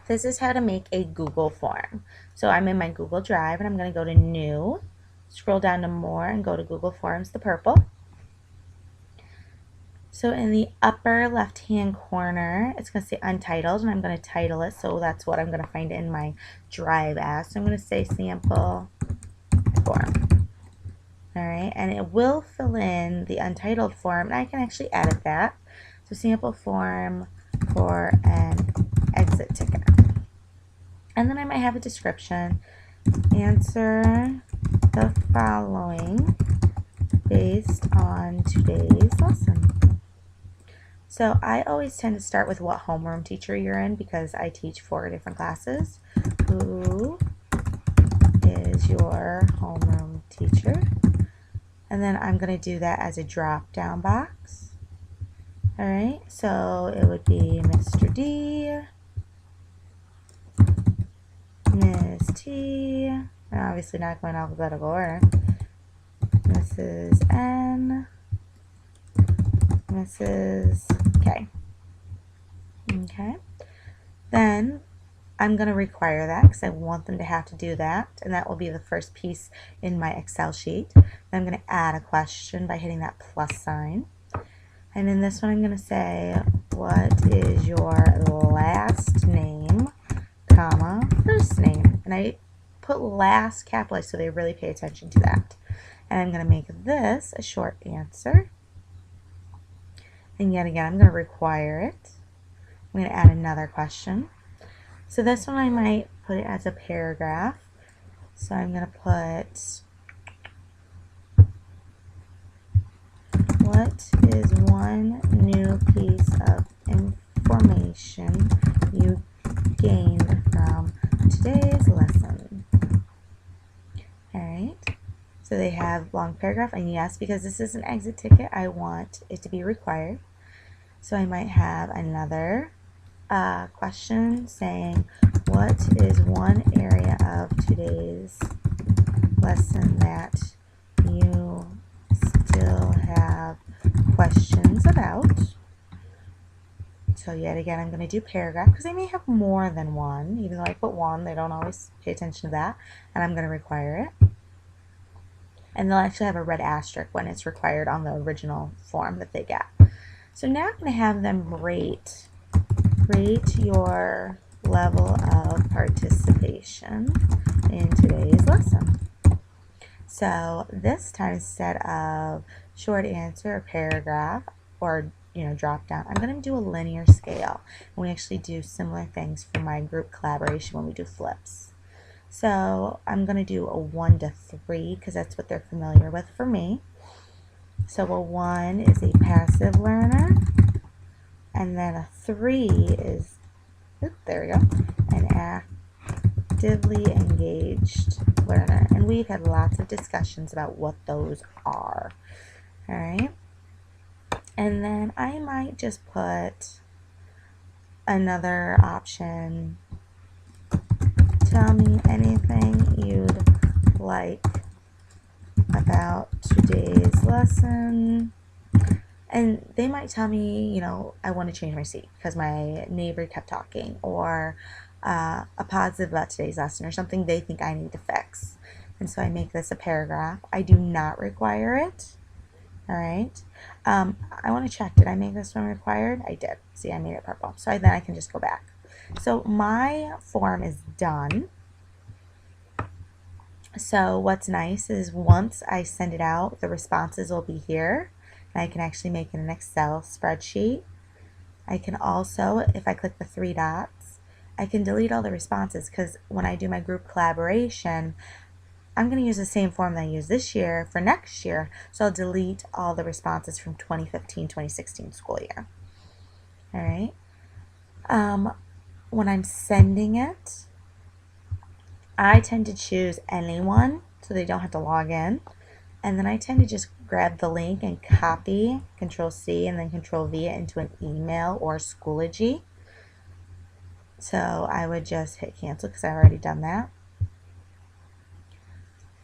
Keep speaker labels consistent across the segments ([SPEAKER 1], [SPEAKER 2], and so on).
[SPEAKER 1] this is how to make a Google form. So I'm in my Google Drive and I'm going to go to New, scroll down to More and go to Google Forms, the purple. So in the upper left hand corner, it's going to say Untitled, and I'm going to title it, so that's what I'm going to find in my Drive as. So I'm going to say Sample Form. Alright, and it will fill in the Untitled form, and I can actually edit that. So Sample Form for an exit ticket. And then I might have a description. Answer the following based on today's lesson. So I always tend to start with what homeroom teacher you're in because I teach 4 different classes. Who is your homeroom teacher? And then I'm going to do that as a drop down box. Alright, so it would be Mr. D, Ms. T, I'm obviously not going alphabetical order, Mrs. N, Mrs. K. Okay, then I'm going to require that because I want them to have to do that, and that will be the first piece in my Excel sheet. Then I'm going to add a question by hitting that plus sign. And in this one I'm going to say, what is your last name, comma, first name? And I put last capitalized so they really pay attention to that. And I'm going to make this a short answer. And yet again, I'm going to require it. I'm going to add another question. So this one I might put it as a paragraph. So I'm going to put, what is one new piece of information you gained from today's lesson? Alright, so they have long paragraph, and yes, because this is an exit ticket, I want it to be required. So I might have another question saying, what is one area of today's lesson that you still have questions about? So yet again, I'm going to do paragraph because I may have more than one. Even though I put one, they don't always pay attention to that, and I'm going to require it. And they'll actually have a red asterisk when it's required on the original form that they get. So now I'm going to have them rate your level of participation in today's lesson. So this time, instead of short answer or paragraph or drop down, I'm going to do a linear scale. And we actually do similar things for my group collaboration when we do flips. So I'm going to do a 1 to 3 because that's what they're familiar with for me. So a 1 is a passive learner, and then a 3 is, there we go, an actively engaged learner. And we've had lots of discussions about what those are. Alright, and then I might just put another option. Tell me anything you'd like about today's lesson. And they might tell me, I want to change my seat because my neighbor kept talking, or a positive about today's lesson, or something they think I need to fix. And so I make this a paragraph. I do not require it. Alright. I want to check, did I make this one required? I did. See, I made it purple. So then I can just go back. So my form is done. So what's nice is once I send it out, the responses will be here. And I can actually make it an Excel spreadsheet. I can also, if I click the 3 dots, I can delete all the responses because when I do my group collaboration, I'm going to use the same form that I used this year for next year. So I'll delete all the responses from 2015-2016 school year. Alright. When I'm sending it, I tend to choose anyone so they don't have to log in. And then I tend to just grab the link and copy, Control-C, and then Control-V it into an email or Schoology. So I would just hit cancel because I've already done that.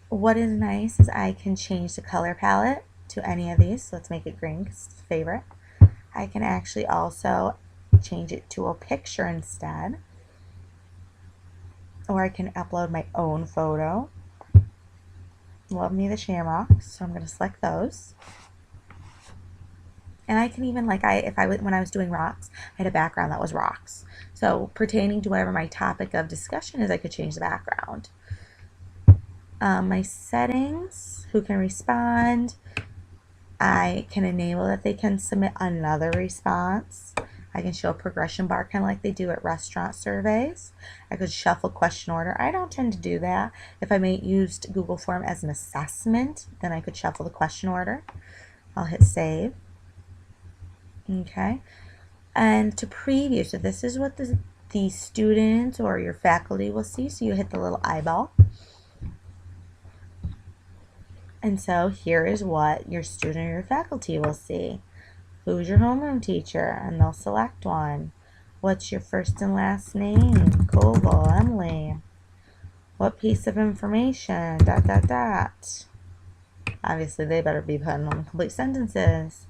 [SPEAKER 1] What is nice is I can change the color palette to any of these. So let's make it green because it's a favorite. I can actually also change it to a picture instead. or I can upload my own photo. Love me the shamrocks, so I'm going to select those. And I can even, like, when I was doing rocks, I had a background that was rocks. So pertaining to whatever my topic of discussion is, I could change the background. My settings, who can respond. I can enable that they can submit another response. I can show a progression bar, kind of like they do at restaurant surveys. I could shuffle question order. I don't tend to do that. If I used Google Form as an assessment, then I could shuffle the question order. I'll hit save. Okay. And to preview, so this is what the students or your faculty will see. So you hit the little eyeball. And so here is what your student or your faculty will see. Who's your homeroom teacher? And they'll select one. What's your first and last name? Koval, Emily. What piece of information? ... Obviously, they better be putting on complete sentences.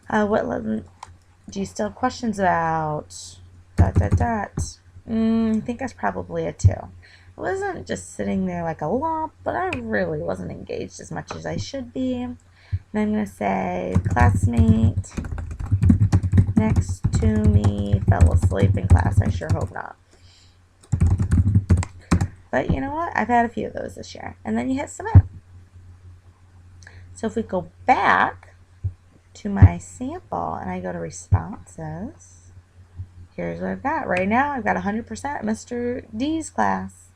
[SPEAKER 1] What do you still have questions about? ... I think that's probably a 2. I wasn't just sitting there like a lump, but I really wasn't engaged as much as I should be. And I'm going to say, classmate next to me fell asleep in class. I sure hope not. But you know what? I've had a few of those this year. And then you hit submit. So if we go back to my sample and I go to responses, here's what I've got. Right now I've got 100% Mr. D's class.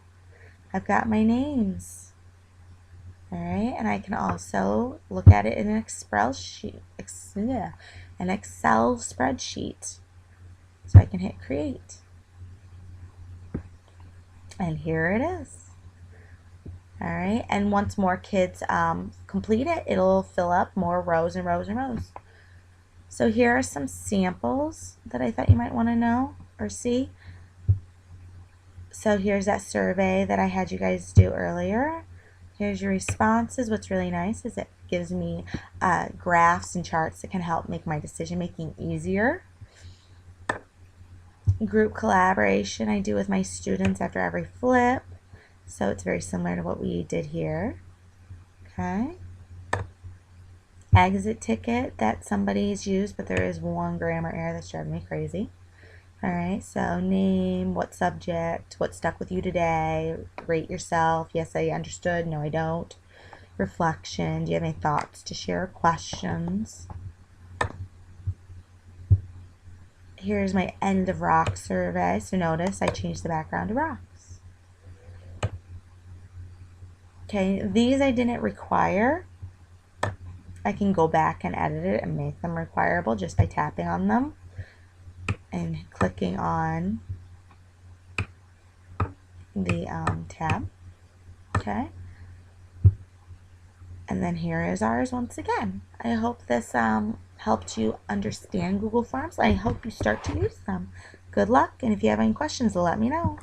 [SPEAKER 1] I've got my names. All right, and I can also look at it in an Excel spreadsheet. So I can hit create. And here it is. All right, and once more kids complete it, it'll fill up more rows and rows and rows. So here are some samples that I thought you might want to know or see. So here's that survey that I had you guys do earlier. Here's your responses. What's really nice is it gives me graphs and charts that can help make my decision making easier. Group collaboration I do with my students after every flip. So it's very similar to what we did here. Okay. Exit ticket that somebody's used, but there is one grammar error that's driving me crazy. All right, so name, what subject, what stuck with you today, rate yourself, yes I understood, no I don't. Reflection, do you have any thoughts to share, questions? Here's my end of rock survey, so notice I changed the background to rocks. Okay, these I didn't require. I can go back and edit it and make them requireable just by tapping on them and clicking on the tab. Okay, and then here is ours once again. I hope this helped you understand Google Forms. I hope you start to use them. Good luck, and if you have any questions, let me know.